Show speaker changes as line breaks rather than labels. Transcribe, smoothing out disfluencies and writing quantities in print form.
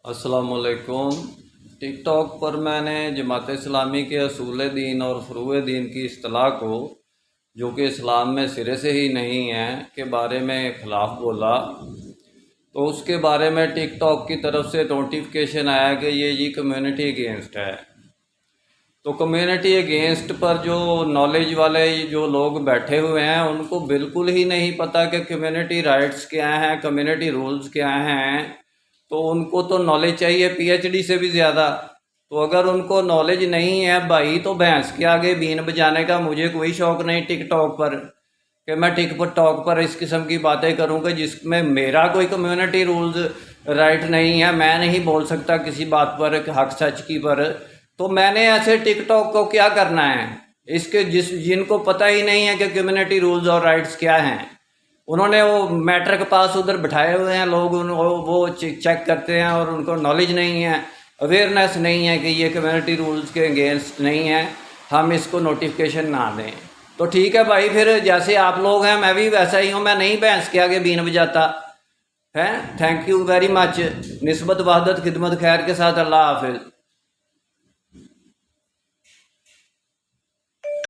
अस्सलाम वालेकुम। Tick tock पर मैंने जमात इस्लामी के असूल दीन और फ़ुरूए दीन की इस्तिलाह को, जो कि इस्लाम में सिरे से ही नहीं है, के बारे में ख़िलाफ़ बोला। तो उसके बारे में टिक टॉक की तरफ से नोटिफिकेशन आया कि ये कम्युनिटी अगेंस्ट है। तो कम्युनिटी अगेंस्ट पर जो नॉलेज वाले जो लोग बैठे हुए हैं उनको बिल्कुल ही नहीं पता कि कम्युनिटी राइट्स क्या हैं, कम्युनिटी रूल्स क्या हैं। तो उनको तो नॉलेज चाहिए पीएचडी से भी ज़्यादा। तो अगर उनको नॉलेज नहीं है भाई, तो भैंस के आगे बीन बजाने का मुझे कोई शौक़ नहीं टिक टॉक पर, कि मैं टिक टॉक पर इस किस्म की बातें करूँ कि जिसमें मेरा कोई कम्युनिटी रूल्स राइट नहीं है। मैं नहीं बोल सकता किसी बात पर हक सच की पर। तो मैंने ऐसे टिक टॉक को क्या करना है? इसके जिनको पता ही नहीं है कि कम्युनिटी रूल्स और राइट्स क्या हैं, उन्होंने वो मैट्रिक पास उधर बिठाए हुए हैं लोग, वो चेक करते हैं और उनको नॉलेज नहीं है, अवेयरनेस नहीं है कि ये कम्युनिटी रूल्स के अगेंस्ट नहीं है, हम इसको नोटिफिकेशन ना दें। तो ठीक है भाई, फिर जैसे आप लोग हैं मैं भी वैसा ही हूँ, मैं नहीं भैंस के आगे बीन बजाता है। Thank you very much. निस्बत वहदत खिदमत खैर के साथ, अल्लाह हाफिज़।